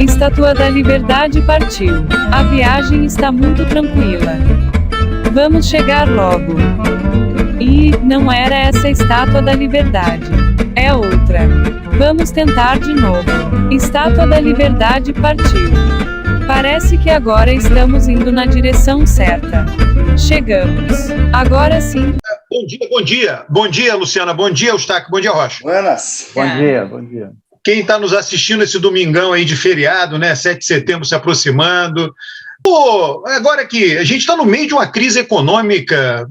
Estátua da Liberdade partiu. A viagem está muito tranquila. Vamos chegar logo. E não era essa a Estátua da Liberdade. É outra. Vamos tentar de novo. Estátua da Liberdade partiu. Parece que agora estamos indo na direção certa. Chegamos. Agora sim. Bom dia, bom dia. Bom dia, Luciana. Bom dia, Eustáquio. Bom dia, Rocha. Buenas. Bom dia, bom dia. Quem está nos assistindo esse domingão aí de feriado, né? 7 de setembro se aproximando. Pô, agora que a gente está no meio de uma crise econômica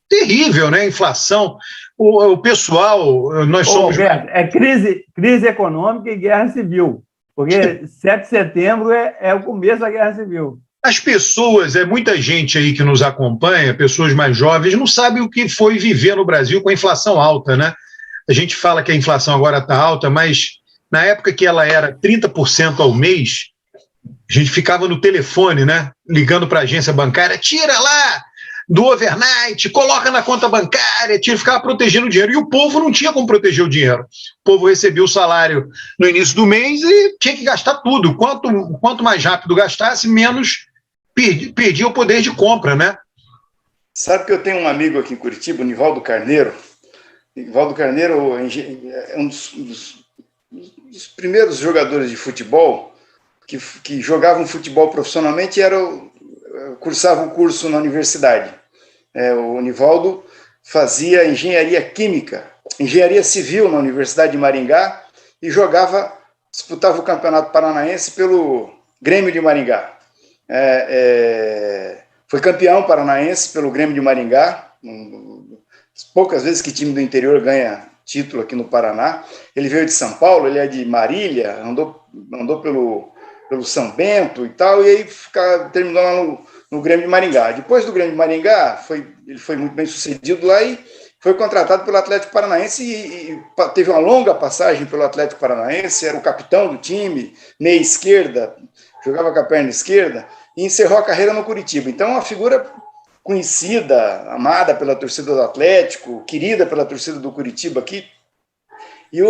terrível, né? Inflação. O pessoal, nós somos... Roberto, é crise econômica e guerra civil, porque 7 de setembro é o começo da guerra civil. As pessoas, muita gente aí que nos acompanha, pessoas mais jovens, não sabem o que foi viver no Brasil com a inflação alta, né? A gente fala que a inflação agora está alta, mas na época que ela era 30% ao mês, a gente ficava no telefone, né? Ligando para a agência bancária, tira lá do overnight, coloca na conta bancária, ficava protegendo o dinheiro. E o povo não tinha como proteger o dinheiro. O povo recebia o salário no início do mês e tinha que gastar tudo. Quanto mais rápido gastasse, menos perdia o poder de compra, né? Sabe que eu tenho um amigo aqui em Curitiba, o Nivaldo Carneiro. Nivaldo Carneiro é um dos primeiros jogadores de futebol que jogavam futebol profissionalmente e cursava um curso na universidade. O Nivaldo fazia engenharia química, engenharia civil na Universidade de Maringá e disputava o Campeonato Paranaense pelo Grêmio de Maringá. Foi campeão paranaense pelo Grêmio de Maringá, poucas vezes que time do interior ganha título aqui no Paraná. Ele veio de São Paulo, ele é de Marília, andou pelo São Bento e tal, e aí terminou lá no Grêmio de Maringá. Depois do Grêmio de Maringá, ele foi muito bem sucedido lá e foi contratado pelo Atlético Paranaense e teve uma longa passagem pelo Atlético Paranaense, era o capitão do time, meia esquerda, jogava com a perna esquerda, e encerrou a carreira no Curitiba. Então, é uma figura conhecida, amada pela torcida do Atlético, querida pela torcida do Curitiba aqui, e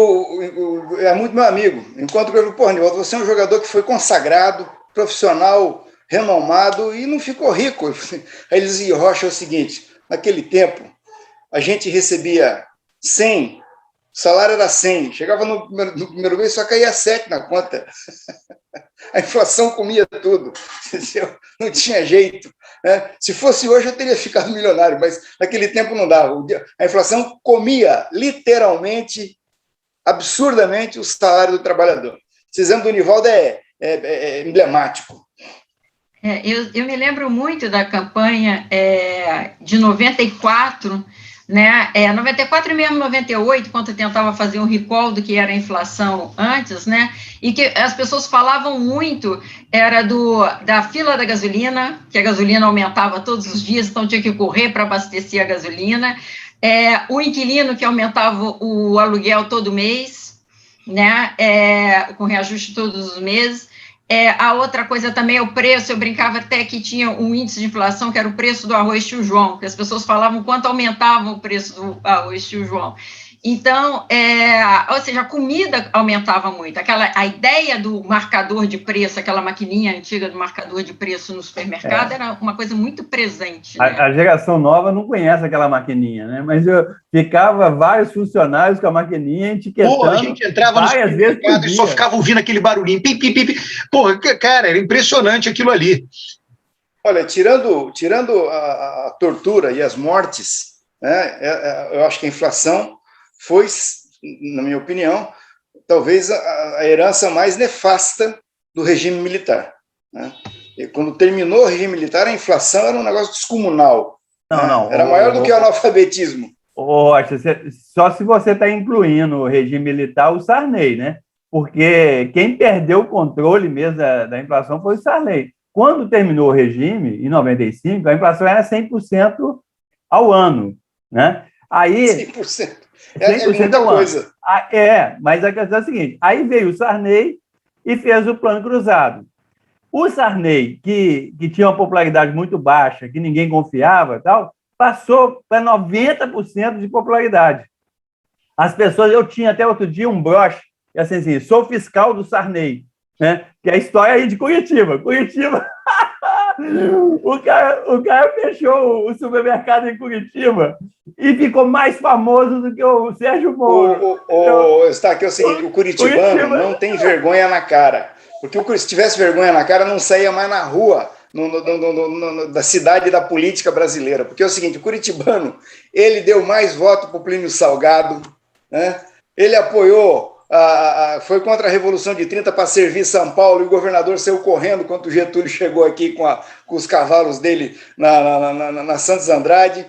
é muito meu amigo. Enquanto eu digo, Nivaldo, você é um jogador que foi consagrado, profissional, renomado, e não ficou rico. Aí ele dizia, Rocha, é o seguinte, naquele tempo, a gente recebia 100, o salário era 100, chegava no primeiro mês, só caía 7 na conta. A inflação comia tudo, entendeu? Não tinha jeito. Né? Se fosse hoje, eu teria ficado milionário, mas naquele tempo não dava. A inflação comia, literalmente, absurdamente, o salário do trabalhador. Esse exemplo do Nivaldo é emblemático. Eu me lembro muito da campanha de 94, né? 94 e mesmo 98, quando eu tentava fazer um recall do que era a inflação antes, né? E que as pessoas falavam muito, era da fila da gasolina, que a gasolina aumentava todos os dias, então tinha que correr para abastecer a gasolina, o inquilino que aumentava o aluguel todo mês, né? Com reajuste todos os meses. A outra coisa também é o preço. Eu brincava até que tinha um índice de inflação que era o preço do arroz Tio João, que as pessoas falavam quanto aumentava o preço do arroz Tio João. Então, ou seja, a comida aumentava muito. A ideia do marcador de preço, aquela maquininha antiga do marcador de preço no supermercado, era uma coisa muito presente. Né? A geração nova não conhece aquela maquininha, né? Mas ficava vários funcionários com a maquininha etiquetando. A gente entrava no supermercado e só ficava ouvindo aquele barulhinho. Pim, pim, pim, pim. Cara, era impressionante aquilo ali. Olha, tirando a tortura e as mortes, né, eu acho que a inflação foi, na minha opinião, talvez a herança mais nefasta do regime militar. Né? E quando terminou o regime militar, a inflação era um negócio descomunal. Não. Era maior do que o analfabetismo. Rocha, só se você está incluindo o regime militar, o Sarney, né? Porque quem perdeu o controle mesmo da inflação foi o Sarney. Quando terminou o regime, em 95, a inflação era 100% ao ano. Né? Aí, 100%. É muita coisa. Mas a questão é a seguinte, aí veio o Sarney e fez o plano cruzado. O Sarney, que tinha uma popularidade muito baixa, que ninguém confiava, tal, passou para 90% de popularidade. As pessoas, eu tinha até outro dia um broche, assim, sou fiscal do Sarney. né? Que é a história aí de Curitiba. O cara fechou o supermercado em Curitiba e ficou mais famoso do que o Sérgio Moro. Está aqui é o seguinte, o curitibano não tem vergonha na cara. Porque se tivesse vergonha na cara, não saía mais na rua da cidade e da política brasileira. Porque é o seguinte, o curitibano, ele deu mais voto para o Plínio Salgado, né? Ele apoiou, foi contra a Revolução de 30 para servir São Paulo, e o governador saiu correndo quando o Getúlio chegou aqui com os cavalos dele na Santos Andrade.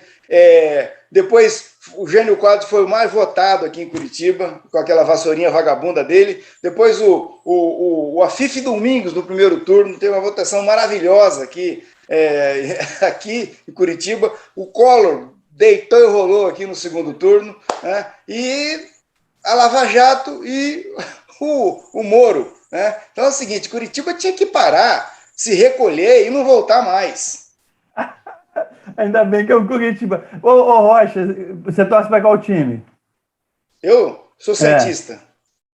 Depois, o Jânio Quadros foi o mais votado aqui em Curitiba, com aquela vassourinha vagabunda dele. Depois, o Afif Domingos, no primeiro turno, teve uma votação maravilhosa aqui em Curitiba. O Collor deitou e rolou aqui no segundo turno, né? E a Lava Jato e o Moro, né? Então é o seguinte, Curitiba tinha que parar, se recolher e não voltar mais. Ainda bem que é o Curitiba. Ô, Rocha, você torce para qual time? Eu sou santista.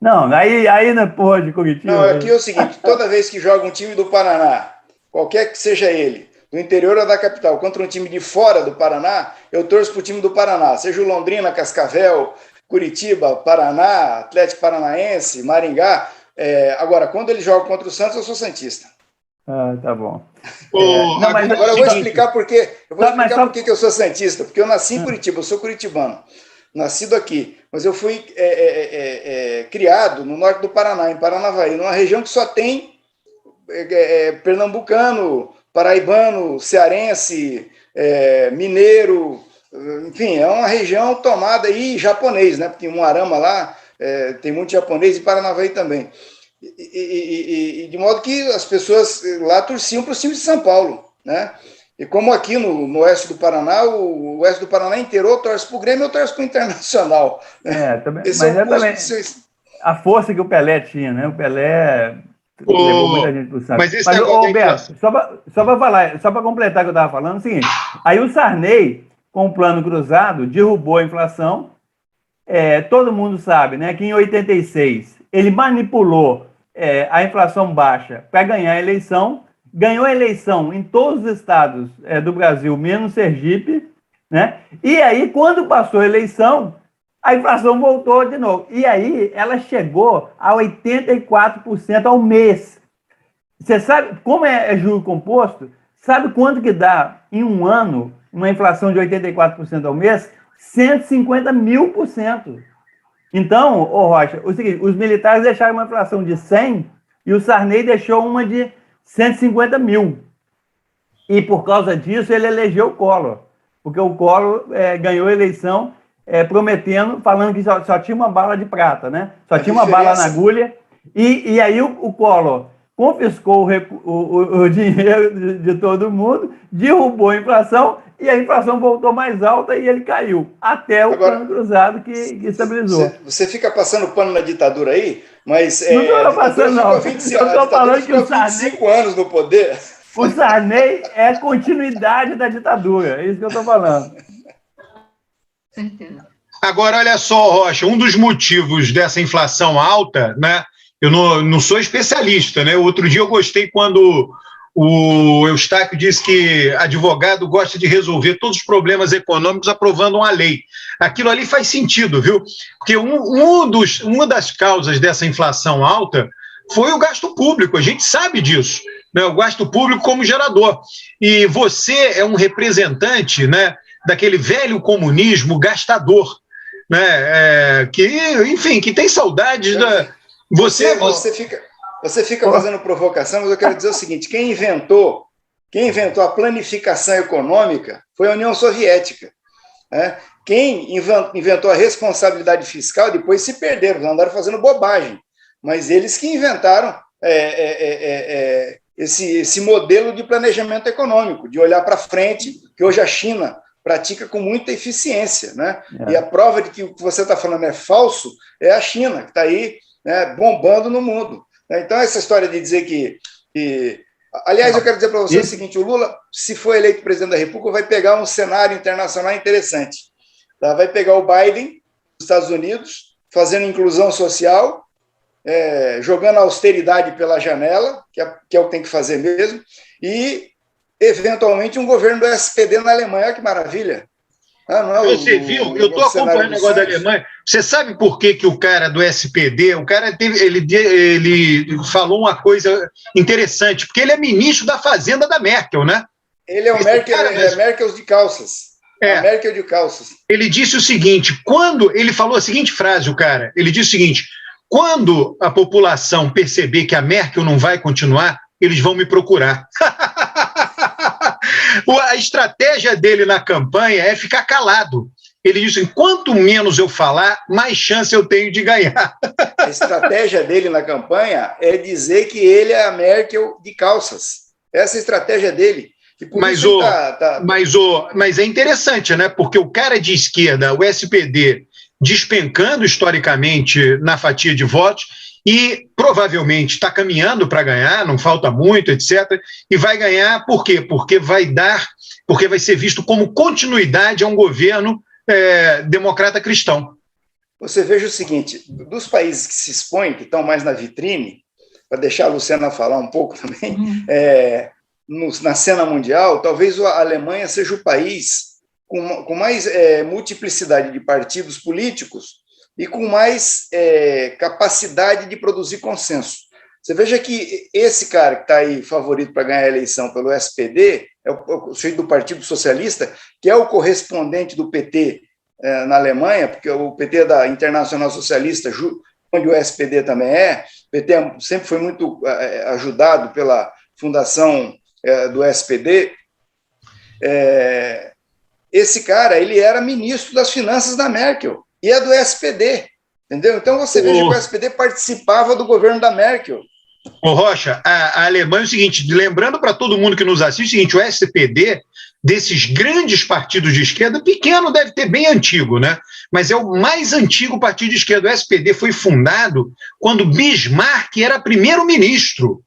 Não, aí na porra de Curitiba. Não, aqui é o seguinte, toda vez que joga um time do Paraná, qualquer que seja ele, do interior ou da capital, contra um time de fora do Paraná, eu torço para o time do Paraná, seja o Londrina, Cascavel, Curitiba, Paraná, Atlético Paranaense, Maringá. Agora, quando ele joga contra o Santos, eu sou santista. Tá bom. Agora eu vou explicar por quê. Por que eu sou santista. Porque eu nasci em Curitiba, eu sou curitibano. Nascido aqui. Mas eu fui criado no norte do Paraná, em Paranavaí, numa região que só tem pernambucano, paraibano, cearense, mineiro. Enfim, é uma região tomada aí japonês, né? Porque em Umuarama lá tem muito japonês e Paranavaí também. E de modo que as pessoas lá torciam para o time de São Paulo, né? E como aqui no oeste do Paraná, o oeste do Paraná inteiro ou torce para o Grêmio ou torce para o Internacional. Também, também a força que o Pelé tinha, né? O Pelé levou muita gente para o Santos. Mas Roberto, só para falar, só para completar o que eu estava falando, é o seguinte, aí o Sarney, com o plano cruzado, derrubou a inflação. Todo mundo sabe, né, que em 86 ele manipulou a inflação baixa para ganhar a eleição, ganhou a eleição em todos os estados do Brasil, menos Sergipe, né? E aí, quando passou a eleição, a inflação voltou de novo. E aí, ela chegou a 84% ao mês. Você sabe, como é juro composto, sabe quanto que dá em um ano uma inflação de 84% ao mês? 150 mil%. Então, Rocha, o seguinte, os militares deixaram uma inflação de 100 e o Sarney deixou uma de 150 mil. E por causa disso ele elegeu o Collor, porque o Collor ganhou a eleição prometendo, falando que só tinha uma bala de prata, né? Só tinha uma bala na agulha. E aí o Collor confiscou o dinheiro de todo mundo, derrubou a inflação e a inflação voltou mais alta e ele caiu, até o plano cruzado que estabilizou. Você fica passando pano na ditadura aí, mas... Não estou passando, não. Eu estou falando que o Sarney... 25 anos no poder. O Sarney é a continuidade da ditadura, é isso que eu estou falando. Certeza. Agora, olha só, Rocha, um dos motivos dessa inflação alta, né? Eu não sou especialista, né? Outro dia eu gostei quando o Eustáquio disse que advogado gosta de resolver todos os problemas econômicos aprovando uma lei. Aquilo ali faz sentido, viu? Porque uma das causas dessa inflação alta foi o gasto público, a gente sabe disso, né? O gasto público como gerador. E você é um representante, né, daquele velho comunismo gastador, né? Que tem saudades da... Você fica fazendo provocação, mas eu quero dizer o seguinte, quem inventou a planificação econômica foi a União Soviética, né? Quem inventou a responsabilidade fiscal, depois se perderam, andaram fazendo bobagem, mas eles que inventaram esse modelo de planejamento econômico, de olhar para frente, que hoje a China pratica com muita eficiência, né? E a prova de que o que você está falando é falso é a China, que está aí, né, bombando no mundo. Então, essa história de dizer que... Aliás, eu quero dizer para você o seguinte, o Lula, se for eleito presidente da República, vai pegar um cenário internacional interessante. Tá? Vai pegar o Biden, dos Estados Unidos, fazendo inclusão social, jogando a austeridade pela janela, que é o que tem que fazer mesmo, e, eventualmente, um governo do SPD na Alemanha. Olha que maravilha. Você viu? Eu estou acompanhando o negócio da Alemanha. Você sabe por que o cara do SPD, ele falou uma coisa interessante, porque ele é ministro da Fazenda da Merkel, né? Ele é o Merkel de calças. A Merkel de calças. Ele disse o seguinte, ele falou a seguinte frase, o cara, ele disse o seguinte: quando a população perceber que a Merkel não vai continuar, eles vão me procurar. A estratégia dele na campanha é ficar calado. Ele disse: quanto menos eu falar, mais chance eu tenho de ganhar. A estratégia dele na campanha é dizer que ele é a Merkel de calças. Essa é a estratégia dele. Mas é interessante, né? Porque o cara de esquerda, o SPD, despencando historicamente na fatia de votos, e provavelmente está caminhando para ganhar, não falta muito, etc. E vai ganhar por quê? Porque vai ser visto como continuidade a um governo democrata cristão. Você veja o seguinte, dos países que se expõem, que estão mais na vitrine, para deixar a Luciana falar um pouco também, na cena mundial, talvez a Alemanha seja o país com mais multiplicidade de partidos políticos e com mais capacidade de produzir consenso. Você veja que esse cara que está aí favorito para ganhar a eleição pelo SPD, é o sujeito do Partido Socialista, que é o correspondente do PT na Alemanha, porque o PT é da Internacional Socialista, onde o SPD também é. O PT sempre foi muito ajudado pela fundação do SPD. Esse cara, ele era ministro das Finanças da Merkel, e é do SPD, entendeu? Então você veja que o SPD participava do governo da Merkel. Ô Rocha, a Alemanha é o seguinte, lembrando para todo mundo que nos assiste, o seguinte: o SPD, desses grandes partidos de esquerda, pequeno deve ter bem antigo, né? Mas é o mais antigo partido de esquerda. O SPD foi fundado quando Bismarck era primeiro-ministro.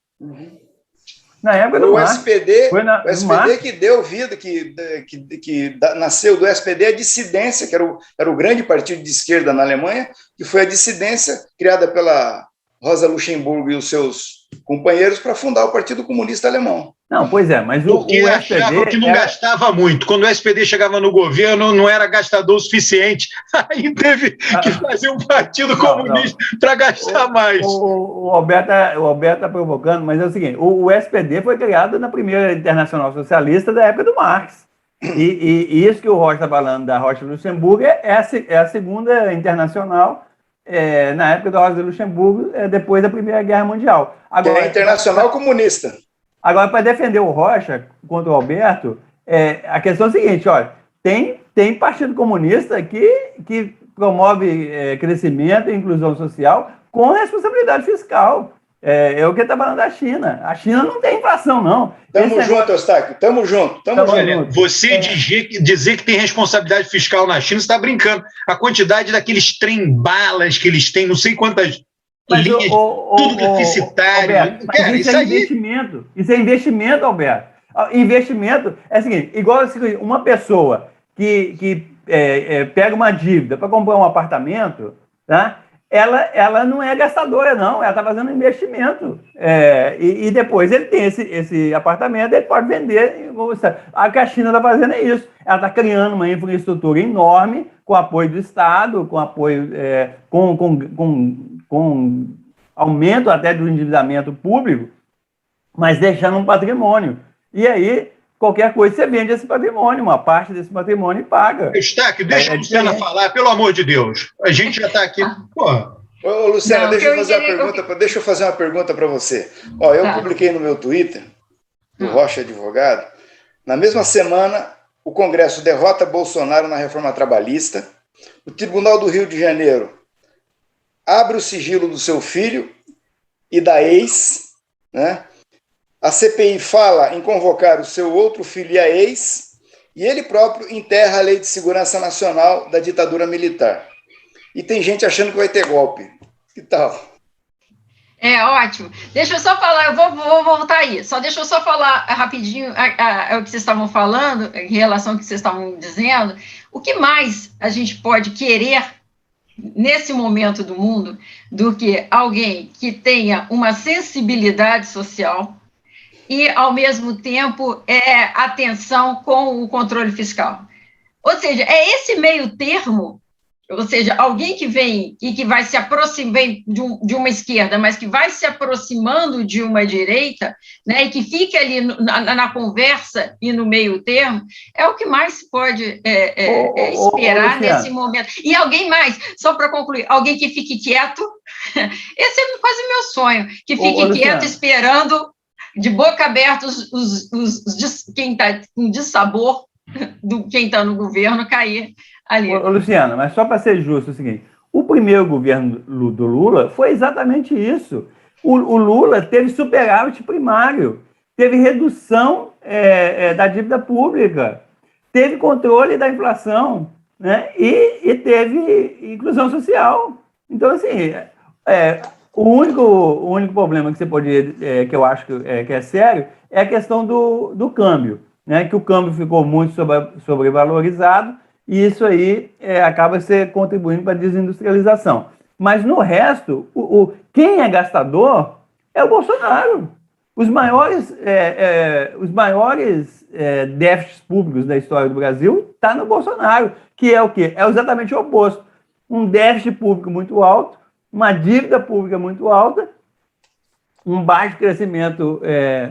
Na época do SPD, o SPD que deu vida, que nasceu do SPD, a dissidência, que era o grande partido de esquerda na Alemanha, que foi a dissidência criada pela Rosa Luxemburgo e os seus companheiros para fundar o Partido Comunista Alemão. Não, pois é, mas porque achava que não gastava muito. Quando o SPD chegava no governo, não era gastador o suficiente. Aí teve que fazer um partido comunista para gastar mais. O Alberto está provocando, mas é o seguinte: o SPD foi criado na primeira Internacional Socialista da época do Marx. E isso que o Rocha está falando da Rosa Luxemburgo é a segunda internacional na época da Rosa Luxemburgo, depois da Primeira Guerra Mundial. Agora, é a Internacional Comunista. Agora, para defender o Rocha contra o Alberto, a questão é a seguinte: olha, tem partido comunista que promove crescimento e inclusão social com responsabilidade fiscal. É o que está falando da China. A China não tem inflação, não. Tamo junto, Eustáquio. Tamo junto. Você dizer que tem responsabilidade fiscal na China, você está brincando. A quantidade daqueles trem-balas que eles têm, não sei quantas linhas, tudo deficitário. Alberto, cara, isso é investimento. Isso é investimento, Alberto. Investimento é o seguinte: igual uma pessoa que pega uma dívida para comprar um apartamento, tá? Ela não é gastadora, não. Ela está fazendo investimento. E depois ele tem esse apartamento, ele pode vender. A que a China está fazendo é isso. Ela está criando uma infraestrutura enorme, com apoio do Estado, com apoio, com aumento até do endividamento público, mas deixando um patrimônio. E aí, qualquer coisa, você vende esse patrimônio, uma parte desse patrimônio e paga. Eustáquio, deixa a Luciana falar, pelo amor de Deus. A gente já está aqui. Ô, Luciana, deixa eu fazer uma pergunta para você. Eu publiquei no meu Twitter, do Rocha Advogado, na mesma semana, o Congresso derrota Bolsonaro na reforma trabalhista, o Tribunal do Rio de Janeiro abre o sigilo do seu filho e da ex, né? A CPI fala em convocar o seu outro filho e a ex, e ele próprio enterra a Lei de Segurança Nacional da ditadura militar. E tem gente achando que vai ter golpe. Que tal? Ótimo. Deixa eu só falar, eu vou voltar aí. Deixa eu só falar rapidinho o que vocês estavam falando, em relação ao que vocês estavam dizendo. O que mais a gente pode querer nesse momento do mundo, do que alguém que tenha uma sensibilidade social e, ao mesmo tempo, atenção com o controle fiscal. Ou seja, é esse meio termo, ou seja, alguém que vem e que vai se aproximar de uma esquerda, mas que vai se aproximando de uma direita, né, e que fica ali na conversa e no meio termo, é o que mais se pode esperar nesse momento. E alguém mais, só para concluir, alguém que fique quieto, esse é quase meu sonho, que fique quieto esperando, de boca aberta, quem está com dissabor, quem está no governo cair ali. Luciana, mas só para ser justo, é o seguinte, o primeiro governo do Lula foi exatamente isso. O Lula teve superávit primário, teve redução da dívida pública, teve controle da inflação, né? E teve inclusão social. Então, assim, o único problema que você poderia, que eu acho que é sério, é a questão do câmbio, né? Que o câmbio ficou muito sobrevalorizado, e isso aí acaba contribuindo para a desindustrialização. Mas, no resto, quem é gastador é o Bolsonaro. Os maiores déficits públicos da história do Brasil estão no Bolsonaro, que é o quê? É exatamente o oposto. Um déficit público muito alto, uma dívida pública muito alta, um baixo crescimento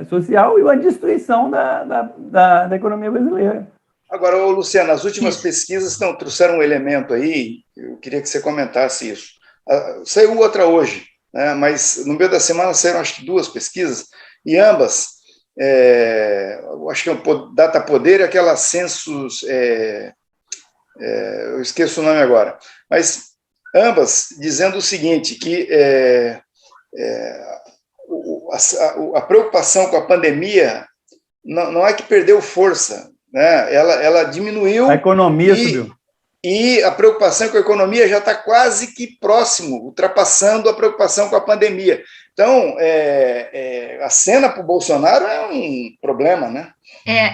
social e uma destruição da economia brasileira. Agora, Luciano, as últimas pesquisas trouxeram um elemento aí, eu queria que você comentasse isso. Saiu outra hoje, né, mas no meio da semana saíram acho que 2 pesquisas, e ambas, acho que é o Data Poder e aquela Census, eu esqueço o nome agora, mas ambas dizendo o seguinte, que a preocupação com a pandemia não é que perdeu força, né? Ela diminuiu. A economia subiu. E a preocupação com a economia já está quase que próximo, ultrapassando a preocupação com a pandemia. Então, a cena para o Bolsonaro é um problema, né?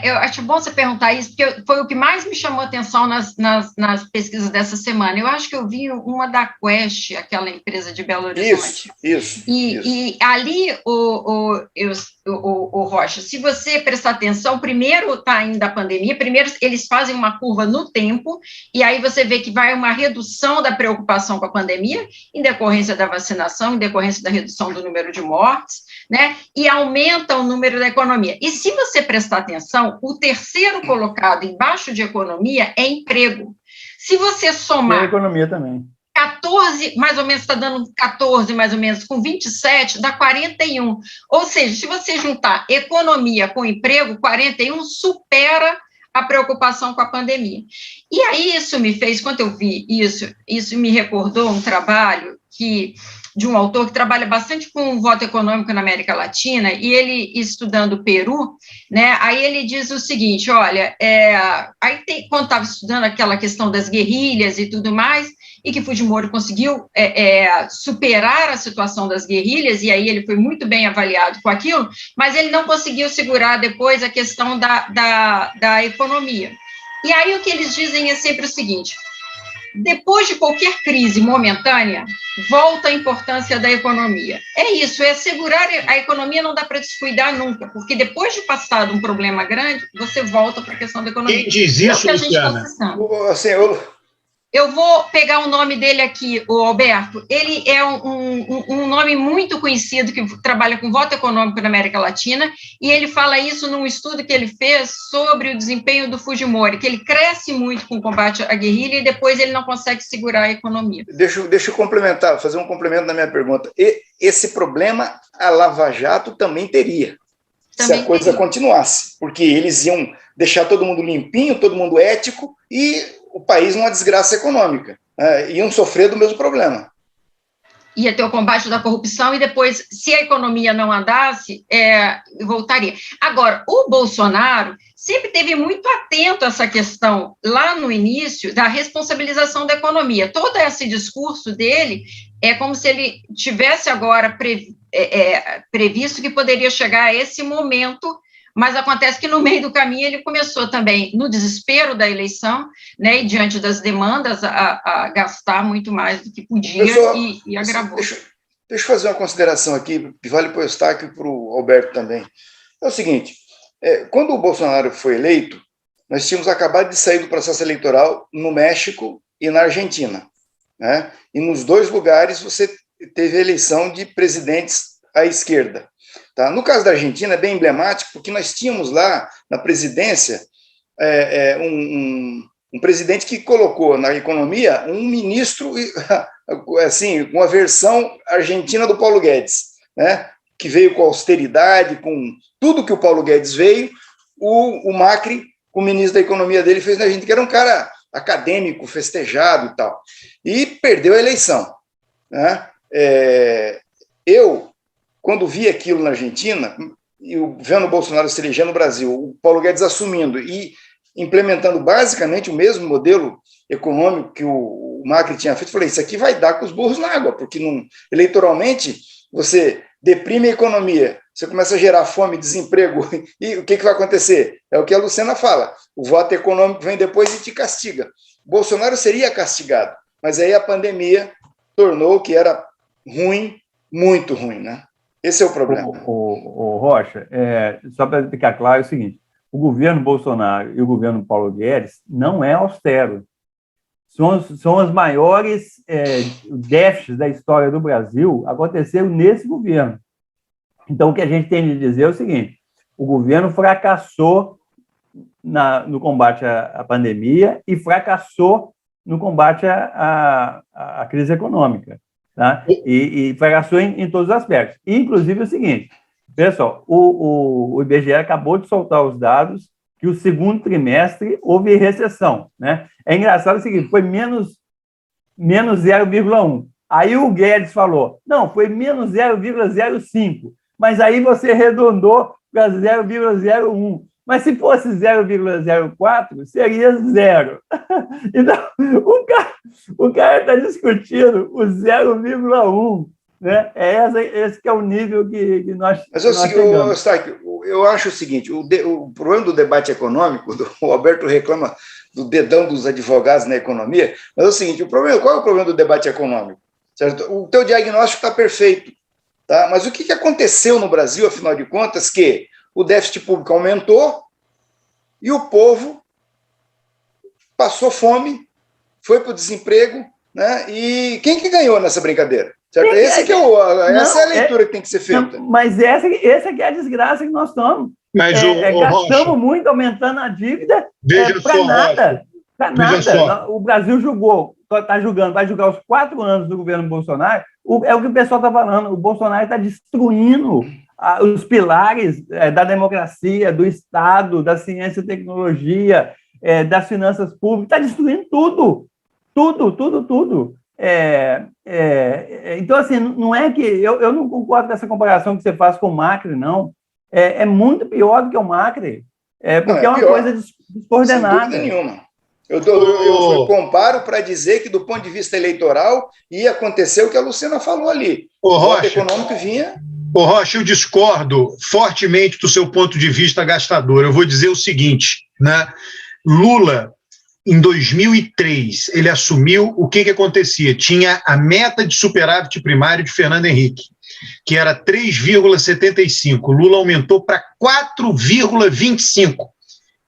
Eu acho bom você perguntar isso, porque foi o que mais me chamou a atenção nas pesquisas dessa semana. Eu acho que eu vi uma da Quest, aquela empresa de Belo Horizonte. Isso. E ali, o Rocha, se você prestar atenção, primeiro está ainda a pandemia, primeiro eles fazem uma curva no tempo, e aí você vê que vai uma redução da preocupação com a pandemia, em decorrência da vacinação, em decorrência da redução do número de mortes, né, e aumenta o número da economia. E se você prestar atenção, o terceiro colocado embaixo de economia é emprego. Se você somar... E a economia também. 14, mais ou menos, está dando 14, mais ou menos, com 27, dá 41. Ou seja, se você juntar economia com emprego, 41 supera a preocupação com a pandemia. E aí isso me fez, quando eu vi isso me recordou um trabalho de um autor que trabalha bastante com o voto econômico na América Latina, e ele, estudando o Peru, né, aí ele diz o seguinte, olha, quando estava estudando aquela questão das guerrilhas e tudo mais, e que Fujimori conseguiu superar a situação das guerrilhas, e aí ele foi muito bem avaliado com aquilo, mas ele não conseguiu segurar depois a questão da economia. E aí o que eles dizem é sempre o seguinte, depois de qualquer crise momentânea, volta a importância da economia. É isso, segurar a economia, não dá para descuidar nunca, porque depois de passado um problema grande, você volta para a questão da economia. Quem diz isso, Luciana? Eu vou pegar o nome dele aqui, o Alberto. Ele é um nome muito conhecido que trabalha com voto econômico na América Latina, e ele fala isso num estudo que ele fez sobre o desempenho do Fujimori, que ele cresce muito com o combate à guerrilha e depois ele não consegue segurar a economia. Deixa eu complementar, fazer um complemento na minha pergunta. Esse problema a Lava Jato também teria, se a coisa continuasse, porque eles iam deixar todo mundo limpinho, todo mundo ético, e o país numa desgraça econômica, iam sofrer do mesmo problema. Ia ter o combate da corrupção e depois, se a economia não andasse, voltaria. Agora, o Bolsonaro sempre esteve muito atento a essa questão, lá no início, da responsabilização da economia. Todo esse discurso dele é como se ele tivesse agora previsto que poderia chegar a esse momento mas acontece que no meio do caminho ele começou também, no desespero da eleição, né, e diante das demandas, a gastar muito mais do que podia e agravou. Deixa eu fazer uma consideração aqui, que vale para o Eustáquio e para o Alberto também. É o seguinte, quando o Bolsonaro foi eleito, nós tínhamos acabado de sair do processo eleitoral no México e na Argentina, né? E nos dois lugares você teve a eleição de presidentes à esquerda. Tá? No caso da Argentina é bem emblemático, porque nós tínhamos lá na presidência um presidente que colocou na economia um ministro, assim, uma versão argentina do Paulo Guedes, né? Que veio com austeridade, com tudo que o Paulo Guedes veio, o Macri, o ministro da economia dele, fez na Argentina, que era um cara acadêmico, festejado e tal, e perdeu a eleição, né? Eu, quando vi aquilo na Argentina, e vendo o Bolsonaro se eleger no Brasil, o Paulo Guedes assumindo e implementando basicamente o mesmo modelo econômico que o Macri tinha feito, falei, isso aqui vai dar com os burros na água, porque eleitoralmente você deprime a economia, você começa a gerar fome, desemprego, e o que vai acontecer? É o que a Luciana fala, o voto econômico vem depois e te castiga. Bolsonaro seria castigado, mas aí a pandemia tornou que era ruim, muito ruim, né? Esse é o problema. O Rocha, só para ficar claro, é o seguinte, o governo Bolsonaro e o governo Paulo Guedes não é austero. São os maiores déficits da história do Brasil aconteceram nesse governo. Então, o que a gente tem de dizer é o seguinte, o governo fracassou no combate à pandemia e fracassou no combate à crise econômica. Tá? E fracassou em todos os aspectos. Inclusive o seguinte, pessoal, o IBGE acabou de soltar os dados que o segundo trimestre houve recessão, né? É engraçado o seguinte, foi menos 0,1. Aí o Guedes falou, não, foi menos 0,05, mas aí você arredondou para 0,01. Mas se fosse 0,04, seria zero. Então, o cara está discutindo o 0,1. Né? Esse que é o nível que nós chegamos. Eu acho o seguinte, o problema do debate econômico, o Alberto reclama do dedão dos advogados na economia, mas é o seguinte, qual é o problema do debate econômico? Certo? O teu diagnóstico está perfeito, tá? Mas o que aconteceu no Brasil, afinal de contas, que o déficit público aumentou e o povo passou fome, foi para o desemprego, né? E quem que ganhou nessa brincadeira? Certo? Essa é a leitura que tem que ser feita. Mas essa que é a desgraça que nós estamos. Mas gastamos muito aumentando a dívida para nada. O Brasil está julgando, vai julgar os 4 anos do governo Bolsonaro. É o que o pessoal está falando. O Bolsonaro está destruindo os pilares da democracia, do Estado, da ciência e tecnologia, das finanças públicas. Está destruindo tudo. Tudo. Então, assim, não é que... Eu não concordo com essa comparação que você faz com o Macri, não. É muito pior do que o Macri, porque é uma coisa descoordenada. Sem dúvida nenhuma. Eu comparo para dizer que, do ponto de vista eleitoral, ia acontecer o que a Luciana falou ali. O voto econômico vinha... Rocha, eu discordo fortemente do seu ponto de vista gastador. Eu vou dizer o seguinte, né? Lula, em 2003, ele assumiu, o que acontecia? Tinha a meta de superávit primário de Fernando Henrique, que era 3,75. Lula aumentou para 4,25.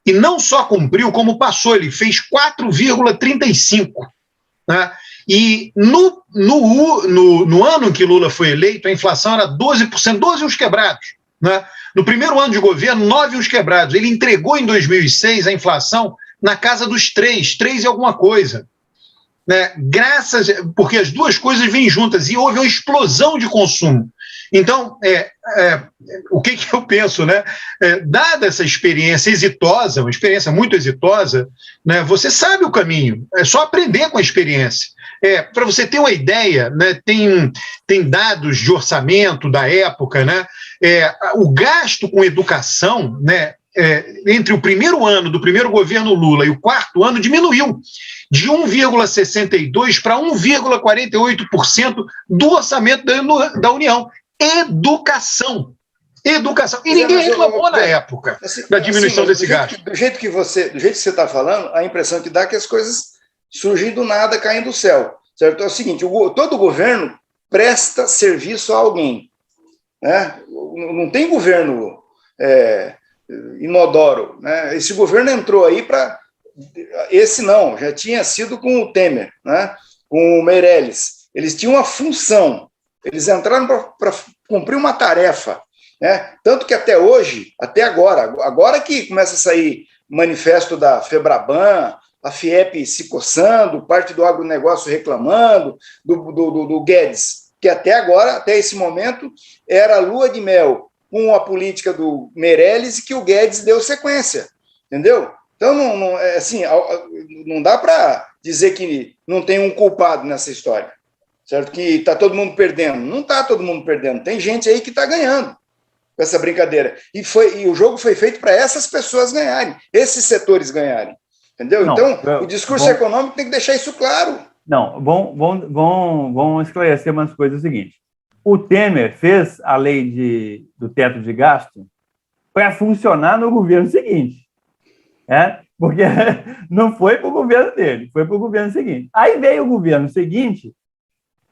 E não só cumpriu, como passou, ele fez 4,35. Né? E no ano em que Lula foi eleito, a inflação era 12%, 12 uns quebrados. Né? No primeiro ano de governo, 9 uns quebrados. Ele entregou em 2006 a inflação na casa dos 3 e alguma coisa. Né? Porque as duas coisas vêm juntas e houve uma explosão de consumo. Então, o que eu penso, né? Dada essa experiência exitosa, uma experiência muito exitosa, né, você sabe o caminho, é só aprender com a experiência. Para você ter uma ideia, né, tem dados de orçamento da época, né, o gasto com educação, né, entre o primeiro ano do primeiro governo Lula e o quarto ano diminuiu de 1,62% para 1,48% do orçamento da União. Educação. Educação. E ninguém reclamou na época da diminuição desse gasto. Do jeito que você está falando, a impressão que dá é que as coisas surgem do nada, caem do céu. Certo? É o seguinte, todo governo presta serviço a alguém. Né? Não tem governo inodoro. Né? Esse governo entrou aí para... Esse não, já tinha sido com o Temer, né? Com o Meirelles. Eles tinham uma função, eles entraram para cumprir uma tarefa. Né? Tanto que até hoje, até agora que começa a sair manifesto da Febraban, a FIEP se coçando, parte do agronegócio reclamando, do Guedes, que até agora, até esse momento, era a lua de mel com a política do Meirelles e que o Guedes deu sequência, entendeu? Então, não dá para dizer que não tem um culpado nessa história, certo? Que está todo mundo perdendo. Não está todo mundo perdendo, tem gente aí que está ganhando com essa brincadeira. E o jogo foi feito para essas pessoas ganharem, esses setores ganharem, entendeu? Então, o discurso econômico tem que deixar isso claro. Não, vamos esclarecer umas coisas. O seguinte, o Temer fez a lei do teto de gasto para funcionar no governo seguinte. Porque não foi para o governo dele, foi para o governo seguinte. Aí veio o governo seguinte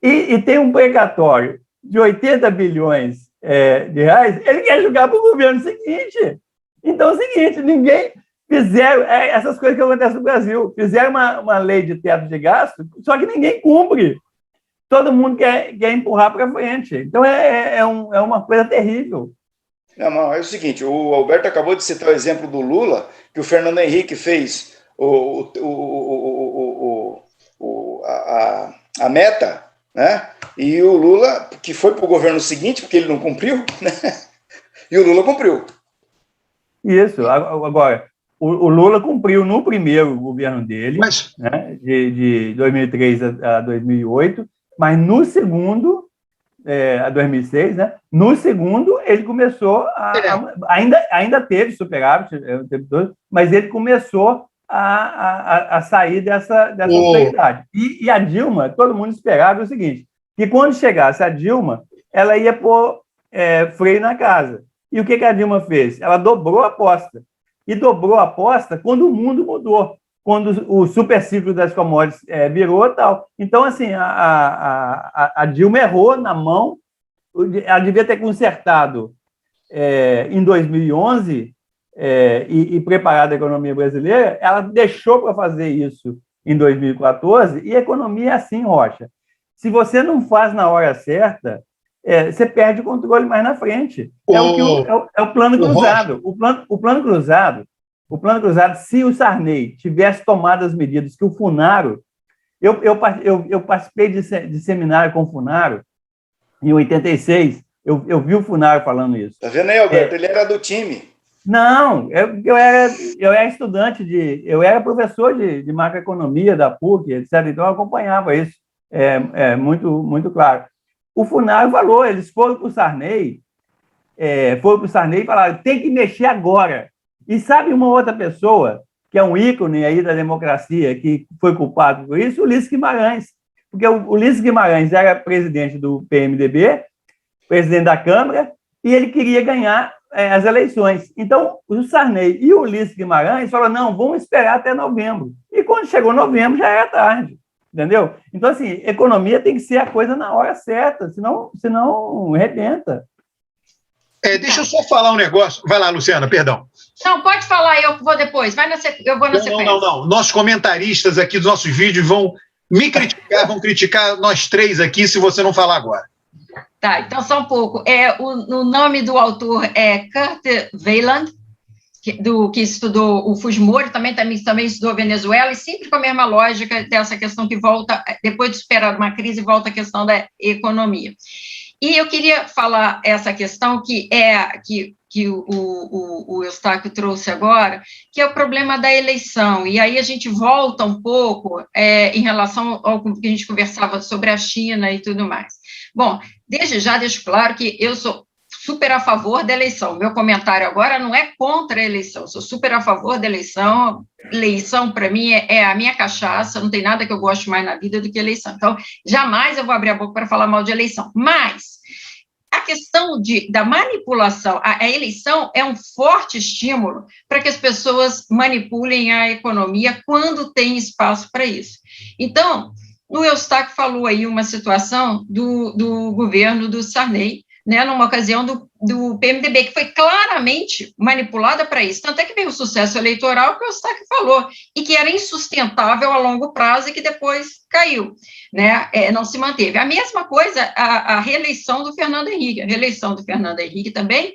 e tem um precatório de 80 bilhões de reais, ele quer jogar para o governo seguinte. Então é o seguinte, ninguém fizeram essas coisas que acontecem no Brasil, fizeram uma lei de teto de gasto, só que ninguém cumpre. Todo mundo quer empurrar para frente. Então é uma coisa terrível. Não, é o seguinte, o Alberto acabou de citar o exemplo do Lula, que o Fernando Henrique fez a meta, né? E o Lula, que foi para o governo seguinte, porque ele não cumpriu, né? E o Lula cumpriu. Isso, agora, o Lula cumpriu no primeiro governo dele, né, de 2003 a 2008, mas no segundo... a 2006, né? No segundo, ele começou ainda teve superávit, mas ele começou a sair dessa austeridade. E a Dilma, todo mundo esperava o seguinte, que quando chegasse a Dilma, ela ia pôr freio na casa. E o que a Dilma fez? Ela dobrou a aposta. E dobrou a aposta quando o mundo mudou, quando o superciclo das commodities virou e tal. Então, assim, a Dilma errou na mão, ela devia ter consertado em 2011 e preparado a economia brasileira, ela deixou para fazer isso em 2014, e a economia é assim, Rocha. Se você não faz na hora certa, você perde o controle mais na frente. É o plano cruzado. O plano cruzado, se o Sarney tivesse tomado as medidas que o Funaro... Eu participei de seminário com o Funaro em 86, eu vi o Funaro falando isso. Tá vendo aí, Alberto? Ele era do time. Não, eu era estudante eu era professor de macroeconomia da PUC, etc., então eu acompanhava isso, muito, muito claro. O Funaro falou, eles foram para o Sarney e falaram, tem que mexer agora. E sabe uma outra pessoa, que é um ícone aí da democracia, que foi culpado por isso? O Ulisses Guimarães. Porque o Ulisses Guimarães era presidente do PMDB, presidente da Câmara, e ele queria ganhar as eleições. Então, o Sarney e o Ulisses Guimarães falaram, não, vamos esperar até novembro. E quando chegou novembro, já era tarde. Entendeu? Então, assim, economia tem que ser a coisa na hora certa, senão arrebenta. Deixa eu só falar um negócio. Vai lá, Luciana, perdão. Não, pode falar, eu vou depois. Eu vou na sequência. Não. Nossos comentaristas aqui dos nossos vídeos vão me criticar, vão criticar nós três aqui se você não falar agora. Tá, então só um pouco. O nome do autor é Kurt Weiland, que estudou o Fujimori, também estudou a Venezuela, e sempre com a mesma lógica dessa questão que volta, depois de superar uma crise, volta a questão da economia. E eu queria falar essa questão que o Eustáquio trouxe agora, que é o problema da eleição. E aí a gente volta um pouco em relação ao que a gente conversava sobre a China e tudo mais. Bom, desde já deixo claro que eu sou super a favor da eleição. Meu comentário agora não é contra a eleição, sou super a favor da eleição. Eleição, para mim, é a minha cachaça, não tem nada que eu goste mais na vida do que eleição. Então, jamais eu vou abrir a boca para falar mal de eleição. Mas a questão da manipulação, a eleição é um forte estímulo para que as pessoas manipulem a economia quando tem espaço para isso. Então, o Eustáquio falou aí uma situação do governo do Sarney, né, numa ocasião do PMDB, que foi claramente manipulada para isso. Tanto é que veio o sucesso eleitoral que o Eustáquio falou, e que era insustentável a longo prazo e que depois caiu, né, não se manteve. A mesma coisa, a reeleição do Fernando Henrique. A reeleição do Fernando Henrique também,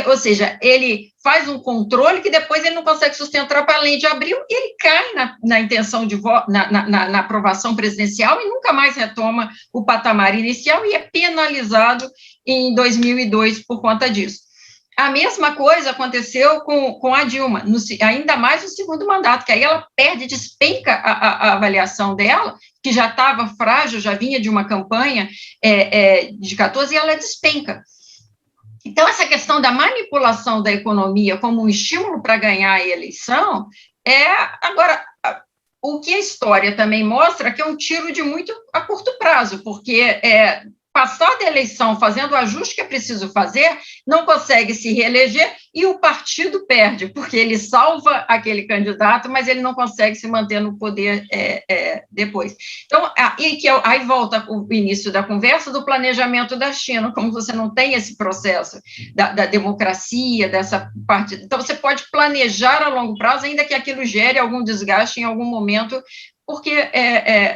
ou seja, ele faz um controle que depois ele não consegue sustentar para além de abril, e ele cai na intenção de voto, na aprovação presidencial, e nunca mais retoma o patamar inicial e é penalizado em 2002 por conta disso. A mesma coisa aconteceu com a Dilma, ainda mais no segundo mandato, que aí ela despenca a avaliação dela, que já estava frágil, já vinha de uma campanha de 14, e ela despenca. Então, essa questão da manipulação da economia como um estímulo para ganhar a eleição agora, o que a história também mostra que é um tiro de muito a curto prazo, porque passada a eleição, fazendo o ajuste que é preciso fazer, não consegue se reeleger e o partido perde, porque ele salva aquele candidato, mas ele não consegue se manter no poder depois. Então, aí volta o início da conversa do planejamento da China, como você não tem esse processo da democracia, dessa parte. Então, você pode planejar a longo prazo, ainda que aquilo gere algum desgaste em algum momento, porque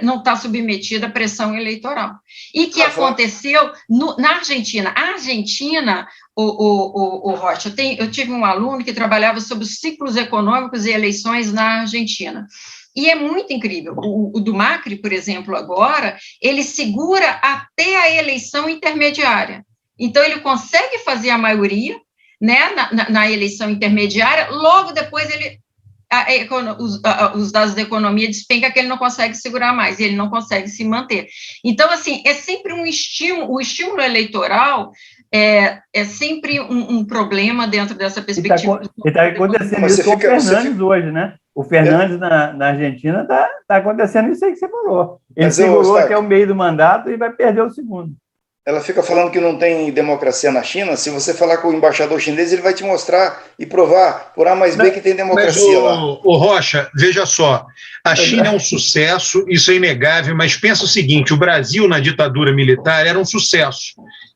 não está submetida à pressão eleitoral. E que aconteceu na Argentina. A Argentina, o Rocha, eu tive um aluno que trabalhava sobre os ciclos econômicos e eleições na Argentina. E é muito incrível. O do Macri, por exemplo, agora, ele segura até a eleição intermediária. Então, ele consegue fazer a maioria, né, na eleição intermediária, logo depois os dados da economia despencam que ele não consegue segurar mais, e ele não consegue se manter. Então, assim, é sempre um estímulo, o estímulo eleitoral é sempre um problema dentro dessa perspectiva. Está acontecendo isso com o Fernandes hoje, né? O Fernandes na Argentina está acontecendo isso aí que você falou. Ele segurou até o meio do mandato e vai perder o segundo. Ela fica falando que não tem democracia na China. Se você falar com o embaixador chinês, ele vai te mostrar e provar por A mais B que tem democracia lá. O Rocha, veja só, a China é um sucesso, isso é inegável, mas pensa o seguinte, o Brasil na ditadura militar era um sucesso.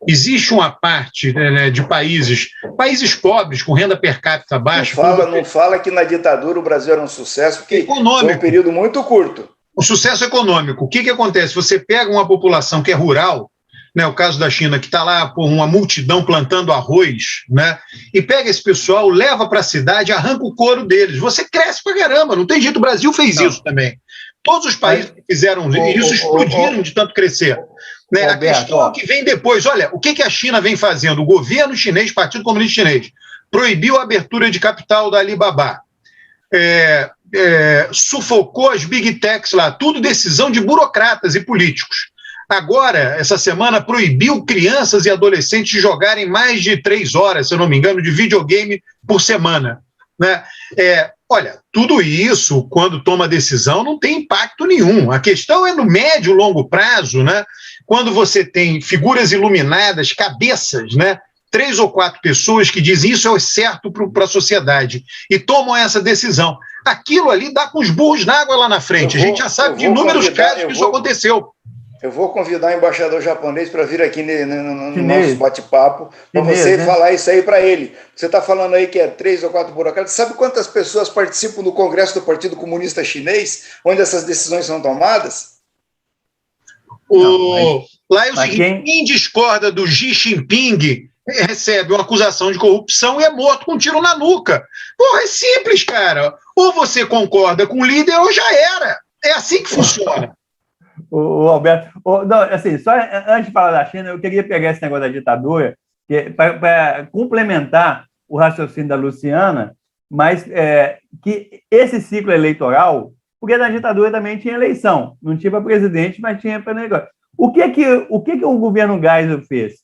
Existe uma parte, né, de países pobres, com renda per capita baixa... Não fala que na ditadura o Brasil era um sucesso, porque econômico. Foi um período muito curto. O sucesso econômico. O que acontece? Você pega uma população que é rural, né, o caso da China, que está lá por uma multidão plantando arroz, né, e pega esse pessoal, leva para a cidade, arranca o couro deles. Você cresce pra caramba, não tem jeito. O Brasil fez isso também. Todos os países que fizeram isso explodiram de tanto crescer. Né? A questão que vem depois, olha, o que a China vem fazendo? O governo chinês, Partido Comunista Chinês, proibiu a abertura de capital da Alibaba, sufocou as big techs lá, tudo decisão de burocratas e políticos. Agora, essa semana, proibiu crianças e adolescentes de jogarem mais de 3 horas, se eu não me engano, de videogame por semana. Né? Olha, tudo isso, quando toma decisão, não tem impacto nenhum. A questão é no médio e longo prazo, né? Quando você tem figuras iluminadas, cabeças, né? 3 ou 4 pessoas que dizem isso é o certo para a sociedade e tomam essa decisão. Aquilo ali dá com os burros na água lá na frente. A gente já sabe de inúmeros casos que isso aconteceu. Eu vou convidar o embaixador japonês para vir aqui no nosso bate-papo, para você falar isso aí para ele. Você está falando aí que 3 ou 4 burocratas. Sabe quantas pessoas participam do Congresso do Partido Comunista Chinês, onde essas decisões são tomadas? Lá é o seguinte, quem discorda do Xi Jinping recebe uma acusação de corrupção e é morto com um tiro na nuca. Porra, é simples, cara. Ou você concorda com o líder ou já era. É assim que funciona. O Alberto, não, assim, só antes de falar da China, eu queria pegar esse negócio da ditadura para complementar o raciocínio da Luciana, mas que esse ciclo eleitoral, porque na ditadura também tinha eleição, não tinha para presidente, mas tinha para negócio. O que o governo Geisel fez?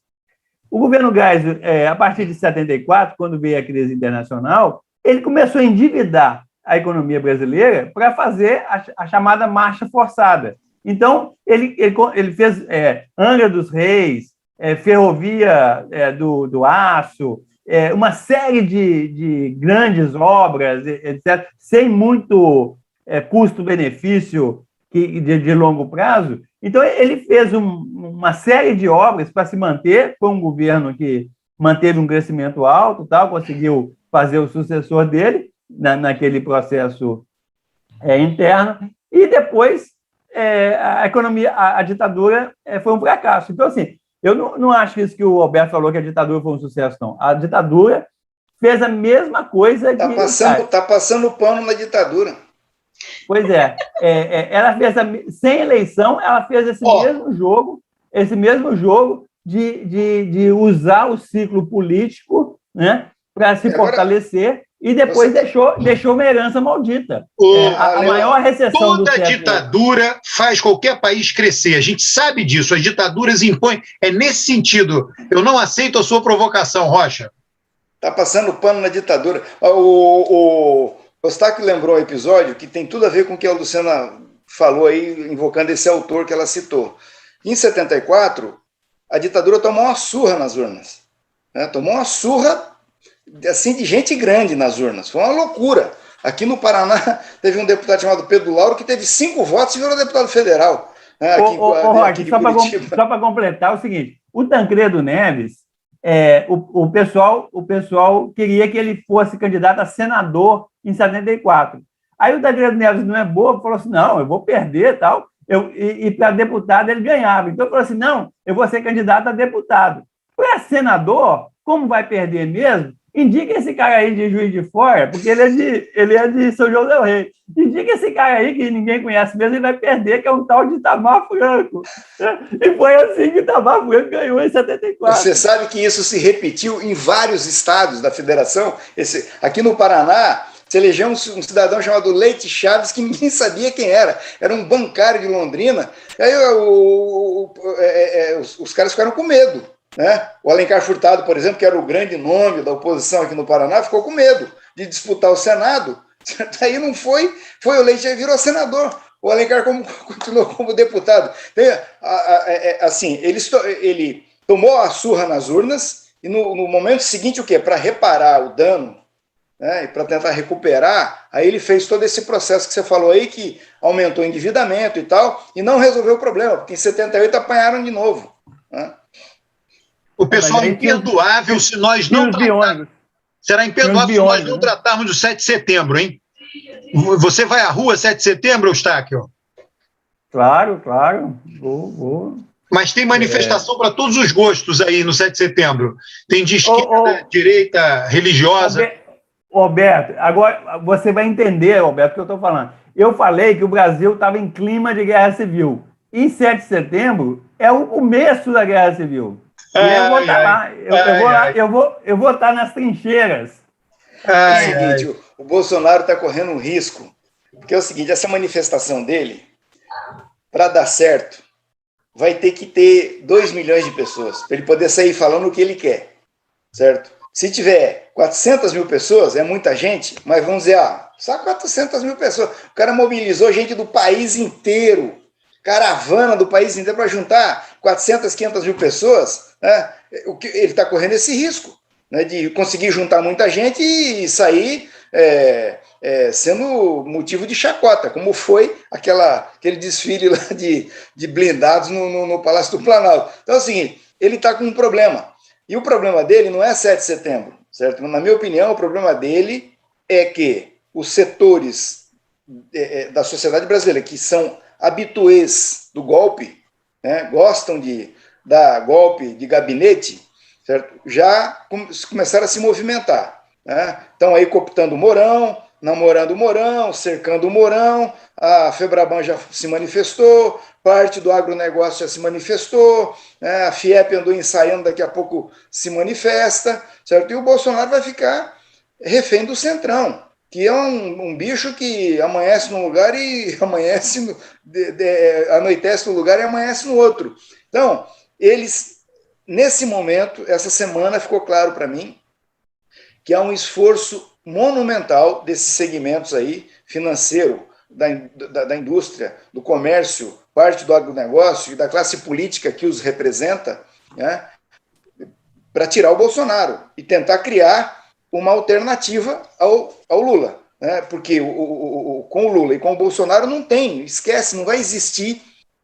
O governo Geisel, a partir de 74, quando veio a crise internacional, ele começou a endividar a economia brasileira para fazer a chamada marcha forçada. Então, ele fez Angra dos Reis, ferrovia do aço, uma série de grandes obras, etc., sem muito custo-benefício de longo prazo. Então, ele fez uma série de obras para se manter, foi um governo que manteve um crescimento alto, tal, conseguiu fazer o sucessor dele naquele processo interno, e depois a economia, a ditadura foi um fracasso. Então, assim, eu não acho que isso que o Alberto falou, que a ditadura foi um sucesso, não. A ditadura fez a mesma coisa que... Está passando pano na ditadura. Pois é. Ela fez, sem eleição, ela fez esse mesmo jogo de usar o ciclo político, né, para se fortalecer, e depois deixou uma herança maldita. A maior recessão do século. Toda ditadura faz qualquer país crescer. A gente sabe disso. As ditaduras impõem. É nesse sentido. Eu não aceito a sua provocação, Rocha. Está passando pano na ditadura. O Eustáquio lembrou um episódio que tem tudo a ver com o que a Luciana falou aí, invocando esse autor que ela citou. Em 74, a ditadura tomou uma surra nas urnas. Né? Tomou uma surra assim, de gente grande nas urnas. Foi uma loucura. Aqui no Paraná, teve um deputado chamado Pedro Lauro que teve 5 votos e virou deputado federal. Né? Roger, só para completar, é o seguinte, o Tancredo Neves, o pessoal queria que ele fosse candidato a senador em 74. Aí o Tancredo Neves não é bobo, falou assim, não, eu vou perder e tal, e para deputado ele ganhava. Então ele falou assim, não, eu vou ser candidato a deputado. Para senador, como vai perder mesmo, indica esse cara aí de Juiz de Fora, porque ele é de São João del Rei. Indica esse cara aí que ninguém conhece mesmo, ele vai perder, que é um tal de Itamar Franco. E foi assim que Itamar Franco ganhou em 74. Você sabe que isso se repetiu em vários estados da federação? Aqui no Paraná, se elegeu um cidadão chamado Leite Chaves, que ninguém sabia quem era. Era um bancário de Londrina. Aí os caras ficaram com medo. Né? O Alencar Furtado, por exemplo, que era o grande nome da oposição aqui no Paraná, ficou com medo de disputar o Senado. Daí não foi o Leite, aí virou senador. O Alencar continuou como deputado. Assim, ele tomou a surra nas urnas e no momento seguinte, o quê? Para reparar o dano, né, e para tentar recuperar, aí ele fez todo esse processo que você falou aí, que aumentou o endividamento e tal, e não resolveu o problema, porque em 78 apanharam de novo. Né? O pessoal é imperdoável se nós não tratarmos. Será imperdoável se nós não tratarmos o 7 de setembro, hein? Você vai à rua 7 de setembro, Eustáquio? Claro. Vou. Mas tem manifestação para todos os gostos aí no 7 de setembro. Tem de esquerda, direita, religiosa. Roberto, agora você vai entender, Roberto, o que eu estou falando. Eu falei que o Brasil estava em clima de guerra civil. E 7 de setembro é o começo da guerra civil. E eu vou estar lá, eu vou estar nas trincheiras. É o seguinte, o Bolsonaro está correndo um risco, porque é o seguinte, essa manifestação dele, para dar certo, vai ter que ter 2 milhões de pessoas, para ele poder sair falando o que ele quer, certo? Se tiver 400 mil pessoas, é muita gente, mas vamos dizer, só 400 mil pessoas. O cara mobilizou gente do país inteiro, caravana do país inteiro para juntar 400, 500 mil pessoas, né? Ele está correndo esse risco, né, de conseguir juntar muita gente e sair sendo motivo de chacota, como foi aquele desfile lá de blindados no Palácio do Planalto. Então é o seguinte, ele está com um problema, e o problema dele não é 7 de setembro, certo? Na minha opinião, o problema dele é que os setores da sociedade brasileira que são habituês do golpe, né, gostam de dar golpe de gabinete, certo? Já começaram a se movimentar. Né? Estão aí cooptando o Mourão, namorando o Mourão, cercando o Mourão, a Febraban já se manifestou, parte do agronegócio já se manifestou, né? A FIEP andou ensaiando, daqui a pouco se manifesta, certo? E o Bolsonaro vai ficar refém do Centrão, que é um bicho que amanhece num lugar e anoitece num lugar e amanhece no outro. Então, eles, nesse momento, essa semana ficou claro para mim que há um esforço monumental desses segmentos aí, financeiro, da indústria, do comércio, parte do agronegócio e da classe política que os representa, né, para tirar o Bolsonaro e tentar criar uma alternativa ao Lula. Né, porque com o Lula e com o Bolsonaro não tem, esquece, não vai existir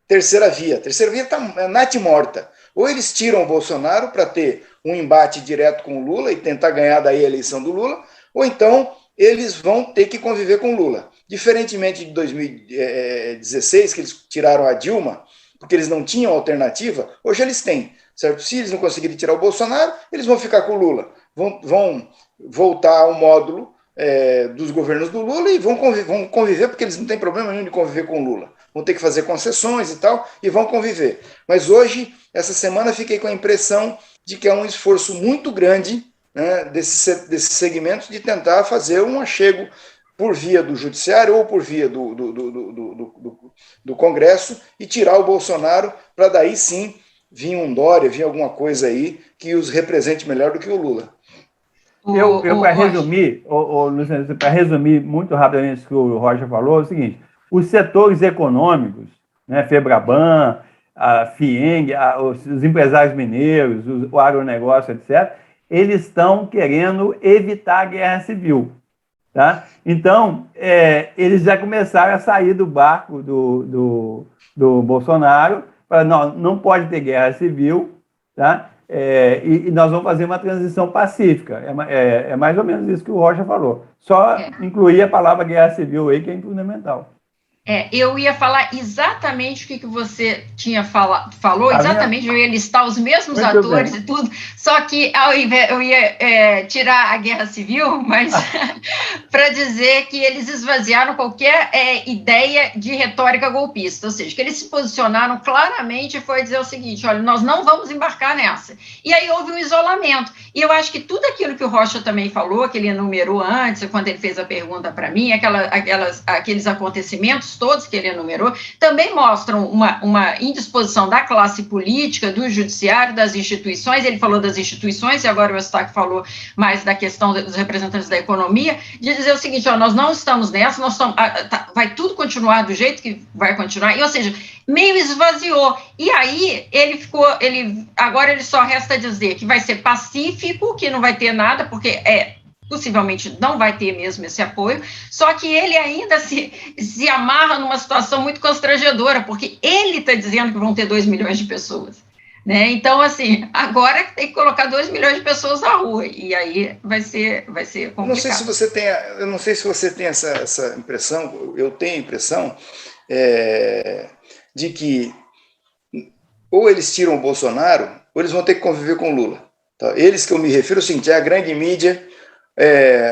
terceira via. A terceira via está natimorta. Ou eles tiram o Bolsonaro para ter um embate direto com o Lula e tentar ganhar daí a eleição do Lula, ou então eles vão ter que conviver com o Lula. Diferentemente de 2016, que eles tiraram a Dilma, porque eles não tinham alternativa, hoje eles têm, certo? Se eles não conseguirem tirar o Bolsonaro, eles vão ficar com o Lula, vão voltar ao módulo dos governos do Lula e vão conviver, porque eles não têm problema nenhum de conviver com o Lula. Vão ter que fazer concessões e tal, e vão conviver. Mas hoje, essa semana, fiquei com a impressão de que há um esforço muito grande, né, desses segmentos de tentar fazer um achego por via do judiciário ou por via do Congresso e tirar o Bolsonaro para daí sim vir um Dória, vir alguma coisa aí que os represente melhor do que o Lula. Eu para resumir, Luciano, para resumir muito rapidamente o que o Rocha falou, é o seguinte: os setores econômicos, né, Febraban, a FIENG, os empresários mineiros, o agronegócio, etc., eles estão querendo evitar a guerra civil. Tá? Então, eles já começaram a sair do barco do Bolsonaro, para não pode ter guerra civil, tá? E nós vamos fazer uma transição pacífica. É mais ou menos isso que o Rocha falou. Só incluir a palavra guerra civil aí, que é fundamental. Eu ia falar exatamente o que você falou, exatamente, eu ia listar os mesmos muito atores bem. E tudo, só que eu ia tirar a guerra civil, mas para dizer que eles esvaziaram qualquer ideia de retórica golpista, ou seja, que eles se posicionaram claramente e foi dizer o seguinte: olha, nós não vamos embarcar nessa. E aí houve um isolamento. E eu acho que tudo aquilo que o Rocha também falou, que ele enumerou antes, quando ele fez a pergunta para mim, aqueles acontecimentos todos que ele enumerou, também mostram uma indisposição da classe política, do judiciário, das instituições. Ele falou das instituições, e agora o Eustáquio falou mais da questão dos representantes da economia, de dizer o seguinte: ó, nós não estamos nessa, vai tudo continuar do jeito que vai continuar, ou seja, meio esvaziou. E aí, agora ele só resta dizer que vai ser pacífico, que não vai ter nada, porque possivelmente não vai ter mesmo esse apoio, só que ele ainda se amarra numa situação muito constrangedora, porque ele está dizendo que vão ter 2 milhões de pessoas, né? Então, assim, agora tem que colocar 2 milhões de pessoas na rua, e aí vai ser complicado. Eu não sei se você tem essa impressão, eu tenho a impressão de que ou eles tiram o Bolsonaro, ou eles vão ter que conviver com o Lula. Tá? Eles que eu me refiro, assim, é a grande mídia,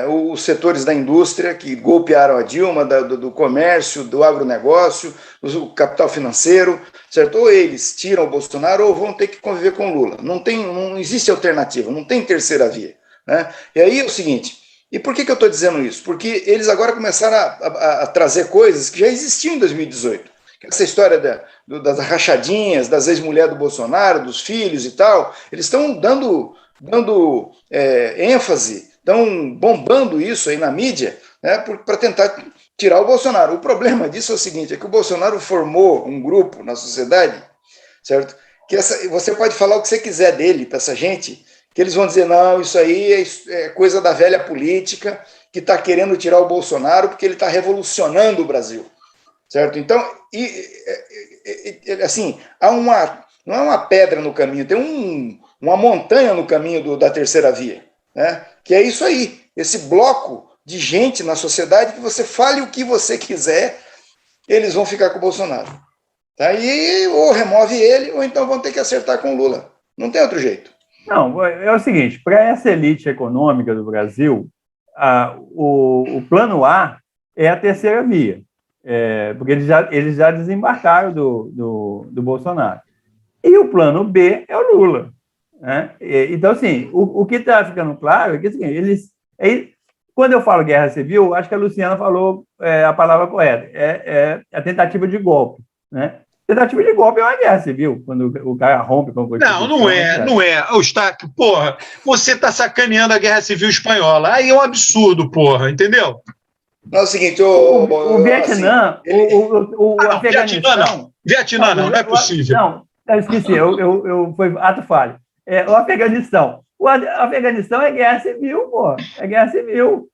os setores da indústria que golpearam a Dilma, do comércio, do agronegócio, o capital financeiro, certo? Ou eles tiram o Bolsonaro ou vão ter que conviver com o Lula. Não existe alternativa, não tem terceira via. Né? E aí é o seguinte, e por que eu estou dizendo isso? Porque eles agora começaram a trazer coisas que já existiam em 2018. Essa história das rachadinhas, das ex-mulheres do Bolsonaro, dos filhos e tal, eles estão dando ênfase, estão bombando isso aí na mídia, né, para tentar tirar o Bolsonaro. O problema disso é o seguinte, é que o Bolsonaro formou um grupo na sociedade, certo? Que você pode falar o que você quiser dele, para essa gente, que eles vão dizer: não, isso aí é coisa da velha política, que está querendo tirar o Bolsonaro porque ele está revolucionando o Brasil. Certo? Então, assim, não é uma pedra no caminho, tem uma montanha no caminho da terceira via, né? Que é isso aí, esse bloco de gente na sociedade que você fale o que você quiser, eles vão ficar com o Bolsonaro. Tá? E ou remove ele, ou então vão ter que acertar com o Lula. Não tem outro jeito. Não, é o seguinte, para essa elite econômica do Brasil, o plano A é a terceira via. Porque eles já desembarcaram do Bolsonaro. E o plano B é o Lula. Né? Então, assim, o que está ficando claro é que, assim, quando eu falo guerra civil, acho que a Luciana falou a palavra correta, é a tentativa de golpe. Né? Tentativa de golpe é uma guerra civil, quando o cara rompe com a Constituição. Não é. Eustáquio, porra, você está sacaneando a guerra civil espanhola. Aí é um absurdo, porra, entendeu? Não, é o seguinte, o Vietnã, assim, o Afeganistão... Vietnã não é possível. Não, Eu esqueci, foi ato falho. O Afeganistão. O Afeganistão é guerra civil, pô. É guerra civil.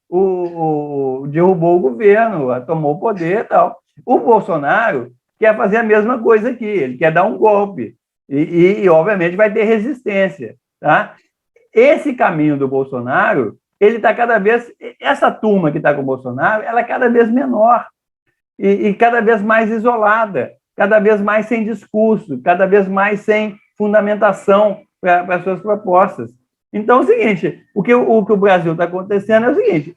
Derrubou o governo, tomou o poder e tal. O Bolsonaro quer fazer a mesma coisa aqui. Ele quer dar um golpe. E obviamente, vai ter resistência. Tá? Esse caminho do Bolsonaro, ele está cada vez... Essa turma que está com o Bolsonaro, ela é cada vez menor. E cada vez mais isolada. Cada vez mais sem discurso. Cada vez mais sem fundamentação para as suas propostas. Então, é o seguinte, o que o Brasil está acontecendo é o seguinte,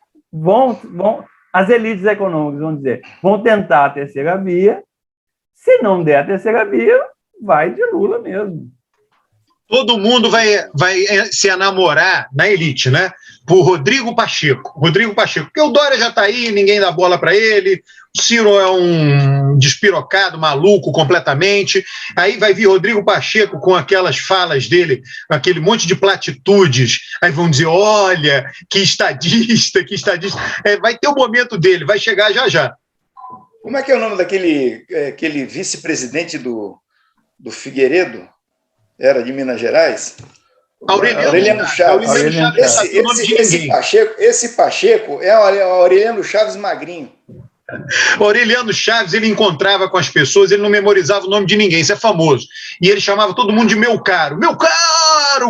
as elites econômicas vão dizer, vão tentar a terceira via, se não der a terceira via, vai de Lula mesmo. Todo mundo vai se enamorar na elite, né? Por Rodrigo Pacheco. Porque o Dória já está aí, ninguém dá bola para ele, o Ciro é um despirocado, maluco completamente. Aí vai vir Rodrigo Pacheco com aquelas falas dele, aquele monte de platitudes. Aí vão dizer, olha, que estadista. Vai ter o momento dele, vai chegar já. Como é que é o nome aquele vice-presidente do Figueiredo? Era de Minas Gerais? Aureliano Chaves. Esse Pacheco é o Aureliano Chaves magrinho. O Aureliano Chaves, ele encontrava com as pessoas, ele não memorizava o nome de ninguém, isso é famoso. E ele chamava todo mundo de meu caro,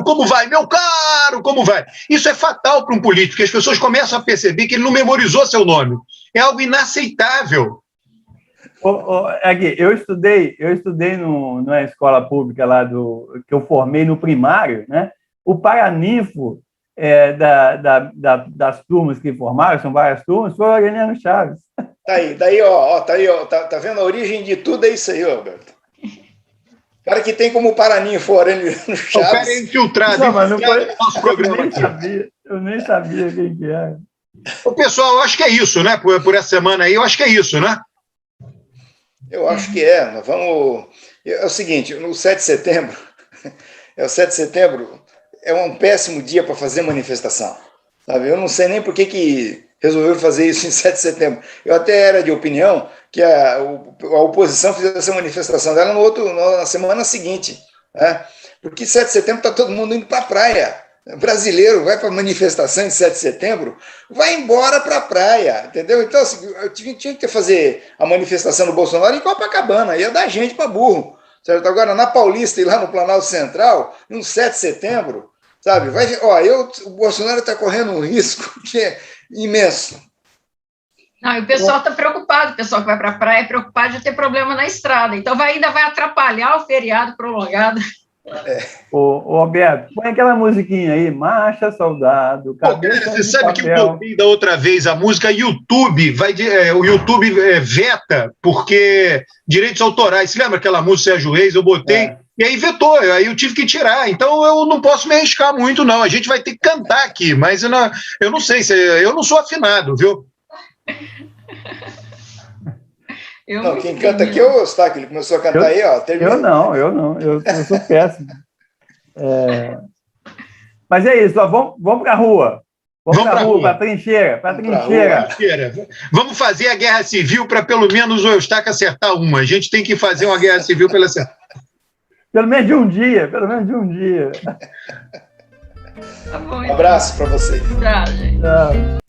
como vai? Meu caro, como vai? Isso é fatal para um político, porque as pessoas começam a perceber que ele não memorizou seu nome. É algo inaceitável. Aqui, eu estudei numa escola pública lá que eu formei no primário, né? O paraninfo das turmas que formaram, são várias turmas, foi o Aureliano Chaves. Tá aí, tá vendo a origem de tudo, é isso aí, Alberto. O cara que tem como paraninfo o Aureliano Chaves. O cara é infiltrado. Não, mas não foi, nosso programa eu nem sabia quem que era. Pessoal, eu acho que é isso, né? Por essa semana aí, eu acho que é isso, né? Eu acho que é. Nós vamos... É o seguinte, no 7 de setembro, é um péssimo dia para fazer manifestação. Sabe? Eu não sei nem por que resolveram fazer isso em 7 de setembro. Eu até era de opinião que a oposição fizesse essa manifestação dela na semana seguinte. Né? Porque 7 de setembro está todo mundo indo para a praia. Brasileiro vai para a manifestação em 7 de setembro, vai embora para a praia, entendeu? Então, assim, eu tinha que fazer a manifestação do Bolsonaro em Copacabana, ia dar gente para burro, certo? Agora, na Paulista e lá no Planalto Central, no 7 de setembro, sabe? O Bolsonaro está correndo um risco que é imenso. Não, e o pessoal está preocupado, o pessoal que vai para a praia é preocupado de ter problema na estrada, então ainda vai atrapalhar o feriado prolongado. Ô, Alberto, põe aquela musiquinha aí, Marcha Soldado. Você sabe que eu toquei da outra vez a música YouTube, o YouTube veta, porque direitos autorais. Você lembra aquela música Sérgio Reis? Eu botei, e aí vetou, aí eu tive que tirar. Então eu não posso me arriscar muito, não. A gente vai ter que cantar aqui, mas eu não sei, eu não sou afinado, viu? Quem canta aqui é o Eustáquio, ele começou a cantar aí, ó. Eu não, eu sou péssimo. Mas é isso, ó, vamos para a rua. Vamos para a rua, para a trincheira. Vamos fazer a guerra civil para pelo menos o Eustáquio acertar uma. A gente tem que fazer uma guerra civil para ele acertar. Pelo menos de um dia. Tá bom, um abraço para vocês. Tchau, gente. Tchau.